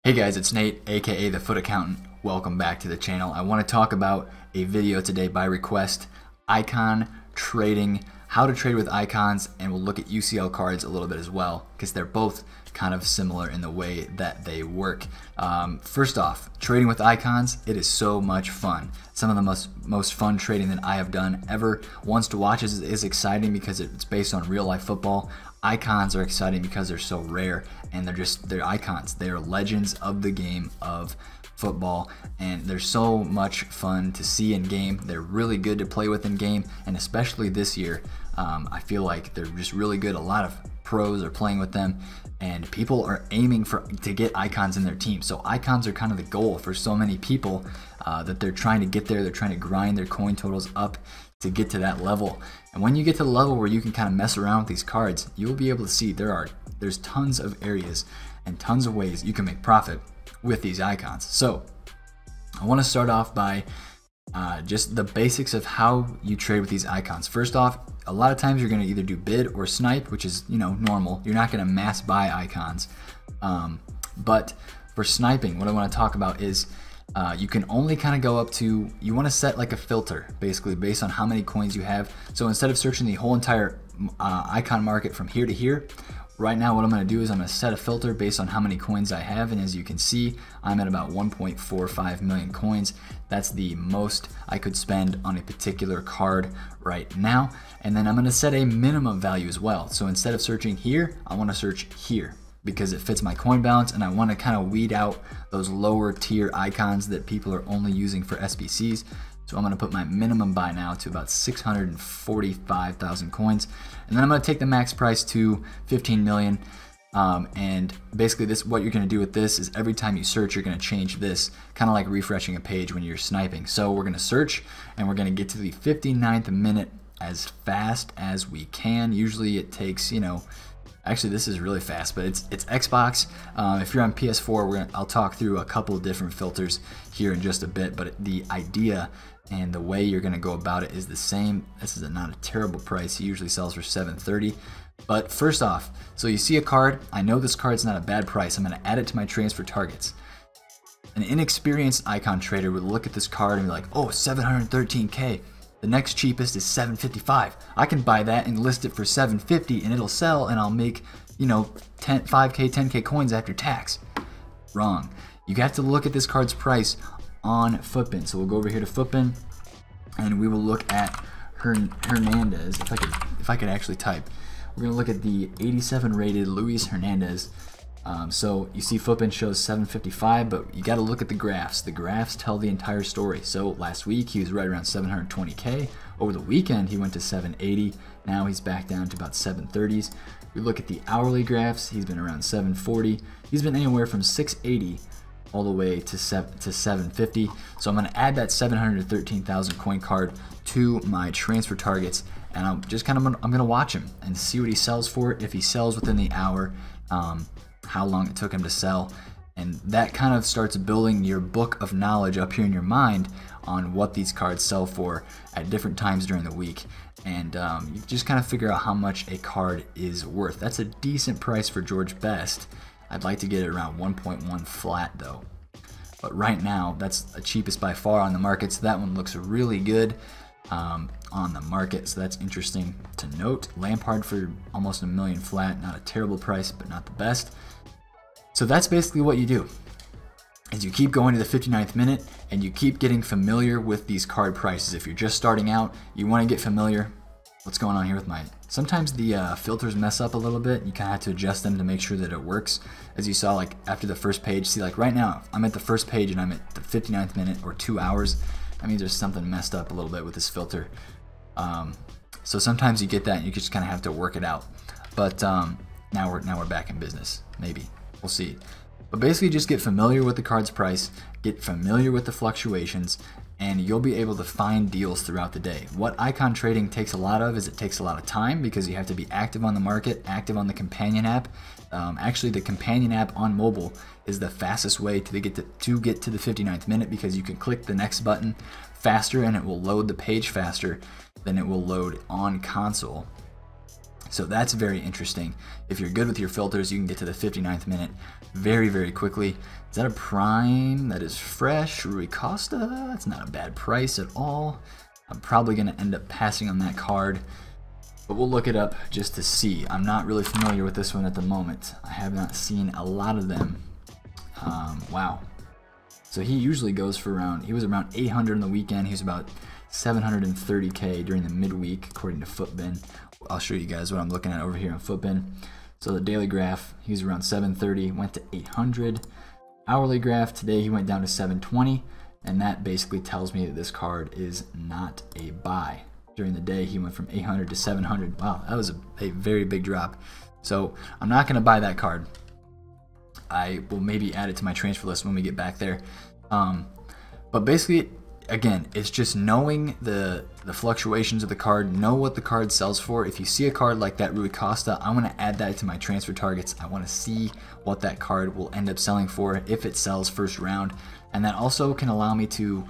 Hey guys, it's Nate, aka TheFutAccountant. Welcome back to the channel. I want to talk about a video today by request, icon trading, how to trade with icons, and we'll look at UCL cards a little bit as well, because they're both kind of similar in the way that they work. First off, trading with icons, it is so much fun. Some of the most fun trading that I have done ever. Ones to watch is exciting because it's based on real life football. Icons are exciting because they're so rare and they're icons. They are legends of the game of football, and they're so much fun to see in game. They're really good to play with in game, and especially this year, I feel like they're just really good. A lot of pros are playing with them, and people are aiming to get icons in their team. So icons are kind of the goal for so many people that they're trying to get there. They're trying to grind their coin totals up to get to that level. And when you get to the level where you can kind of mess around with these cards, you will be able to see there's tons of areas and tons of ways you can make profit with these icons. So I want to start off by just the basics of how you trade with these icons. First off, a lot of times you're going to either do bid or snipe, which is, normal. You're not going to mass buy icons. But for sniping, what I want to talk about is you can only kind of go up to, you want to set like a filter basically based on how many coins you have. So instead of searching the whole entire icon market from here to here, right now what I'm going to do is I'm going to set a filter based on how many coins I have, and as you can see, I'm at about 1.45 million coins. That's the most I could spend on a particular card right now. And then I'm going to set a minimum value as well. So instead of searching here, I want to search here, because it fits my coin balance, and I want to kind of weed out those lower tier icons that people are only using for SBCs. So I'm going to put my minimum buy now to about 645,000 coins, and then I'm going to take the max price to 15 million. And basically what you're going to do with this is every time you search, you're going to change this, kind of like refreshing a page when you're sniping. So we're going to search, and we're going to get to the 59th minute as fast as we can. Usually it takes, actually, this is really fast, but it's Xbox. If you're on PS4, I'll talk through a couple of different filters here in just a bit, but the idea and the way you're going to go about it is the same. This is not a terrible price. He usually sells for $730. But first off, so you see a card. I know this card's not a bad price. I'm going to add it to my transfer targets. An inexperienced icon trader would look at this card and be like, oh, 713K. The next cheapest is 755. I can buy that and list it for 750 and it'll sell, and I'll make, 5K, 10K coins after tax. Wrong. You have to look at this card's price on Footbin. So we'll go over here to Footbin, and we will look at Hernandez. If I could actually type. We're gonna look at the 87 rated Luis Hernandez. So you see Footbin shows 755, but you got to look at the graphs. The graphs tell the entire story. So last week he was right around 720K. Over the weekend he went to 780. Now he's back down to about 730s. We look at the hourly graphs. He's been around 740. He's been anywhere from 680 all the way to 750. So I'm going to add that 713,000 coin card to my transfer targets, and I'm going to watch him and see what he sells for. If he sells within the hour, how long it took him to sell, and that kind of starts building your book of knowledge up here in your mind on what these cards sell for at different times during the week, and you just kind of figure out how much a card is worth. That's a decent price for George Best. I'd like to get it around 1.1 flat though, but right now that's the cheapest by far on the market, so that one looks really good on the market, so that's interesting to note. Lampard for almost $1 million flat, not a terrible price, but not the best. So that's basically what you do, is you keep going to the 59th minute and you keep getting familiar with these card prices. If you're just starting out, you want to get familiar. What's going on here with sometimes the filters mess up a little bit. You kind of have to adjust them to make sure that it works. As you saw, like after the first page, see, like right now I'm at the first page and I'm at the 59th minute, or 2 hours. That means there's something messed up a little bit with this filter. So sometimes you get that and you just kind of have to work it out. But now we're back in business. Maybe we'll see. But basically, just get familiar with the card's price, get familiar with the fluctuations, and you'll be able to find deals throughout the day. What icon trading takes a lot of is it takes a lot of time, because you have to be active on the market, active on the companion app. Actually, the companion app on mobile is the fastest way to get to the 59th minute, because you can click the next button faster and it will load the page faster than it will load on console. So that's very interesting. If you're good with your filters, you can get to the 59th minute very, very quickly. Is that a prime that is fresh? Rui Costa? That's not a bad price at all. I'm probably going to end up passing on that card, but we'll look it up just to see. I'm not really familiar with this one at the moment. I have not seen a lot of them. Wow. So he usually goes for around, he was around 800 in the weekend. He was about 730K during the midweek, according to Footbin. I'll show you guys what I'm looking at over here on Footbin. So the daily graph, he's around 730, went to 800. Hourly graph, today he went down to 720, and that basically tells me that this card is not a buy. During the day, he went from 800 to 700. Wow, that was a very big drop. So I'm not going to buy that card. I will maybe add it to my transfer list when we get back there. But basically, again, it's just knowing the fluctuations of the card, know what the card sells for. If you see a card like that Rui Costa, I want to add that to my transfer targets. I want to see what that card will end up selling for if it sells first round. And that also can allow me to,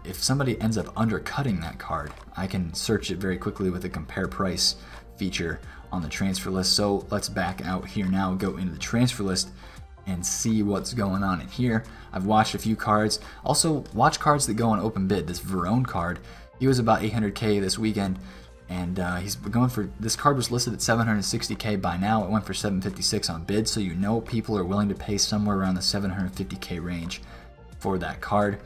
if somebody ends up undercutting that card, I can search it very quickly with the compare price feature on the transfer list. So let's back out here now, go into the transfer list and see what's going on in here. I've watched a few cards. Also, watch cards that go on open bid. This Verone card, he was about 800K this weekend, and he's going for, this card was listed at 760K by now. It went for 756 on bid, so you know people are willing to pay somewhere around the 750K range for that card.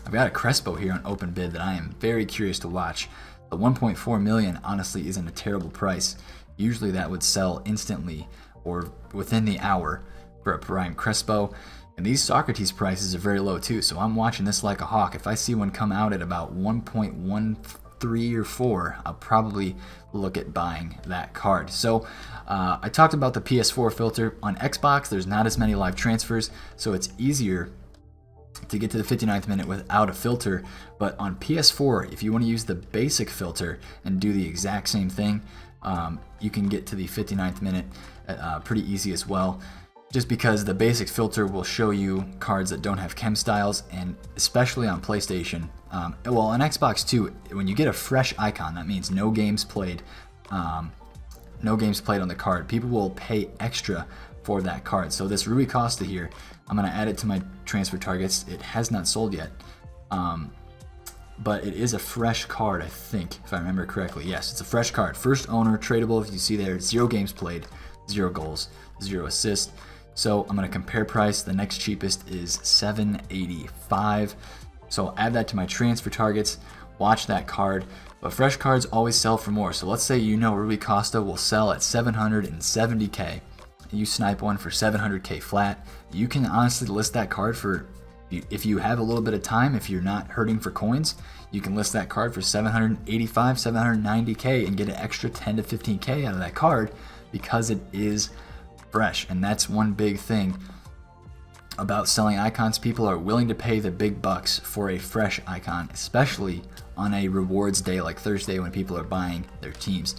I've got a Crespo here on open bid that I am very curious to watch. The 1.4 million honestly isn't a terrible price. Usually that would sell instantly or within the hour for a prime Crespo, and these Socrates prices are very low too, so I'm watching this like a hawk. If I see one come out at about 1.13 or 4, I'll probably look at buying that card. So I talked about the PS4 filter. On Xbox, there's not as many live transfers, so it's easier to get to the 59th minute without a filter. But on PS4, if you want to use the basic filter and do the exact same thing, you can get to the 59th minute pretty easy as well, just because the basic filter will show you cards that don't have chem styles, and especially on PlayStation, well, on Xbox too, when you get a fresh icon, that means no games played, no games played on the card. People will pay extra for that card. So this Rui Costa here, I'm going to add it to my transfer targets. It has not sold yet, but it is a fresh card, I think, if I remember correctly. Yes, it's a fresh card. First owner, tradable, if you see there, 0 games played, 0 goals, 0 assists. So I'm going to compare price. The next cheapest is 785. So I'll add that to my transfer targets, watch that card. But fresh cards always sell for more. So let's say you know Rui Costa will sell at 770K. You snipe one for 700K flat. You can honestly list that card for, if you have a little bit of time, if you're not hurting for coins, you can list that card for 785, 790K and get an extra 10 to 15K out of that card because it is fresh. And that's one big thing about selling icons. People are willing to pay the big bucks for a fresh icon, especially on a rewards day like Thursday when people are buying their teams.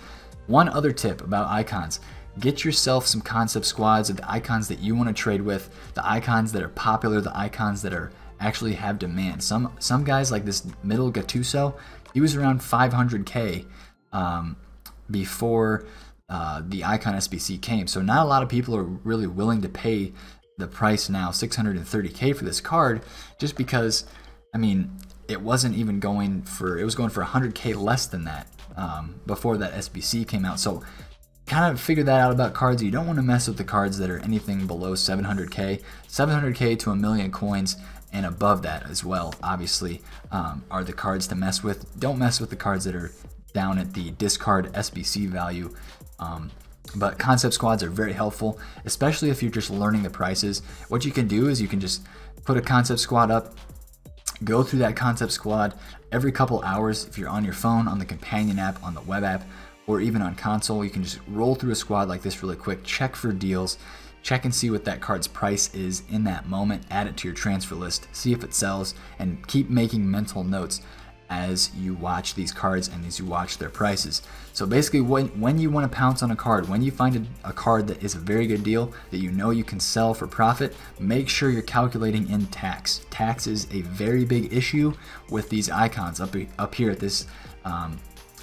One other tip about icons: get yourself some concept squads of the icons that you want to trade with, the icons that are popular, the icons that are actually have demand. Some guys like this middle Gattuso, he was around 500K before the icon SBC came. So not a lot of people are really willing to pay the price now, 630K for this card, just because, I mean, it wasn't even going for, it was going for 100K less than that before that SBC came out. So kind of figure that out about cards. You don't want to mess with the cards that are anything below 700K. 700K to 1,000,000 coins and above that as well, obviously, are the cards to mess with. Don't mess with the cards that are down at the discard SBC value. But concept squads are very helpful, especially if you're just learning the prices. What you can do is you can just put a concept squad up, go through that concept squad every couple hours. If you're on your phone, on the companion app, on the web app, or even on console, you can just roll through a squad like this really quick, check for deals, check and see what that card's price is in that moment, add it to your transfer list, see if it sells, and keep making mental notes as you watch these cards and as you watch their prices. So basically, when you want to pounce on a card, when you find a card that is a very good deal that you know you can sell for profit, make sure you're calculating in tax. Tax is a very big issue with these icons up here at this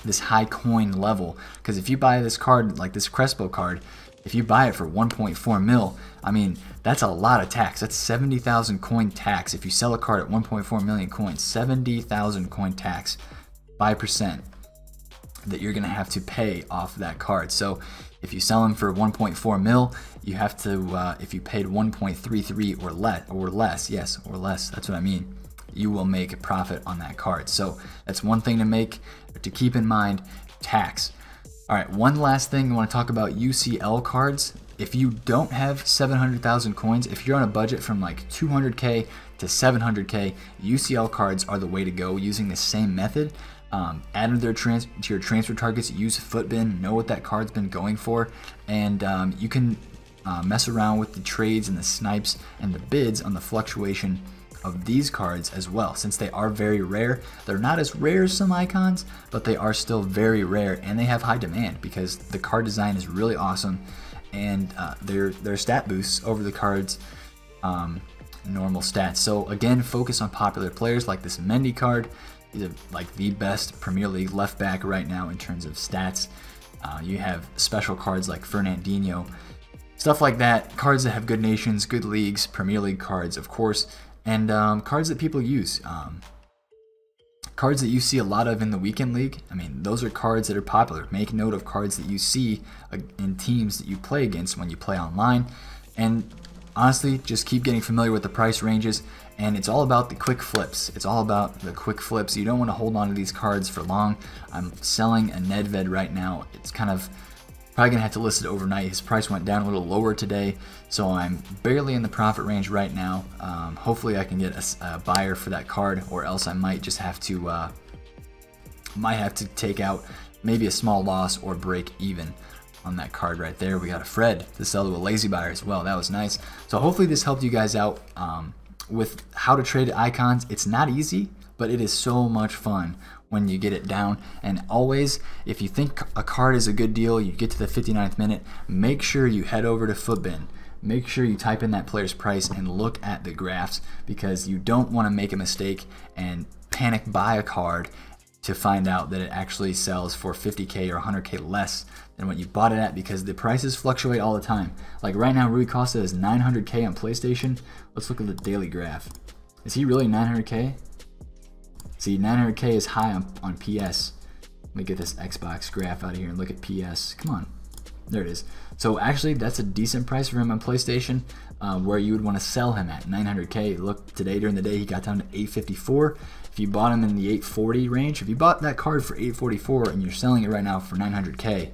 this high coin level. Because if you buy this card, like this Crespo card, if you buy it for 1.4 mil, I mean, that's a lot of tax. That's 70,000 coin tax. If you sell a card at 1.4 million coins, 70,000 coin tax, 5% that you're gonna have to pay off that card. So if you sell them for 1.4 mil, you have to, if you paid 1.33 or less, yes, or less, that's what I mean, you will make a profit on that card. So that's one thing to keep in mind, tax. All right, one last thing I want to talk about, UCL cards. If you don't have 700,000 coins, if you're on a budget from like 200K to 700K, UCL cards are the way to go using the same method. Add to your transfer targets, use Footbin, know what that card's been going for, and you can mess around with the trades and the snipes and the bids on the fluctuation of these cards as well. Since they are very rare, they're not as rare as some icons, but they are still very rare, and they have high demand because the card design is really awesome, and their stat boosts over the card's normal stats. So again, focus on popular players like this Mendy card. He's like the best Premier League left back right now in terms of stats. You have special cards like Fernandinho, stuff like that, cards that have good nations, good leagues, Premier League cards, of course, and cards that people use. Cards that you see a lot of in the weekend league. I mean, those are cards that are popular. Make note of cards that you see in teams that you play against when you play online. And honestly, just keep getting familiar with the price ranges. And it's all about the quick flips. It's all about the quick flips. You don't want to hold on to these cards for long. I'm selling a Nedved right now. It's kind of probably gonna have to list it overnight. His price went down a little lower today, so I'm barely in the profit range right now. Hopefully I can get a buyer for that card, or else I might just have to take out maybe a small loss or break even on that card right there. We got a Fred to sell to a lazy buyer as well. That was nice. So hopefully this helped you guys out with how to trade icons. It's not easy, but it is so much fun when you get it down. And always, if you think a card is a good deal, you get to the 59th minute, make sure you head over to Footbin. Make sure you type in that player's price and look at the graphs, because you don't want to make a mistake and panic buy a card to find out that it actually sells for 50K or 100K less than what you bought it at, because the prices fluctuate all the time. Like right now, Rui Costa is 900K on PlayStation. Let's look at the daily graph. Is he really 900K? See, 900K is high on PS. Let me get this Xbox graph out of here and look at PS. Come on. There it is. So actually, that's a decent price for him on PlayStation, where you would want to sell him at 900K. Look, today during the day, he got down to 854. If you bought him in the 840 range, if you bought that card for 844 and you're selling it right now for 900K,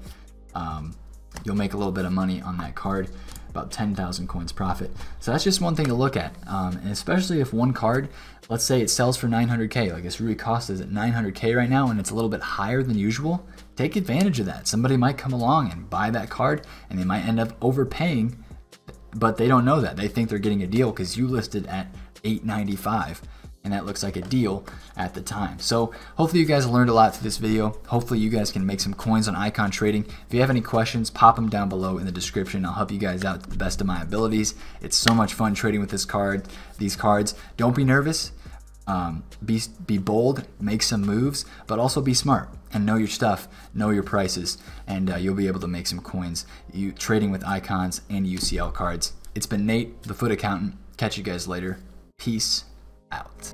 you'll make a little bit of money on that card, about 10,000 coins profit. So that's just one thing to look at, and especially if one card, let's say it sells for 900K, like this Rui Costa is at 900K right now, and it's a little bit higher than usual. Take advantage of that. Somebody might come along and buy that card, and they might end up overpaying, but they don't know that. They think they're getting a deal because you listed at 895. And that looks like a deal at the time. So hopefully you guys learned a lot through this video. Hopefully you guys can make some coins on icon trading. If you have any questions, pop them down below in the description. I'll help you guys out to the best of my abilities. It's so much fun trading with these cards. Don't be nervous. Be bold, make some moves, but also be smart and know your stuff, know your prices, and you'll be able to make some coins trading with icons and UCL cards. It's been Nate, the Foot Accountant. Catch you guys later. Peace out.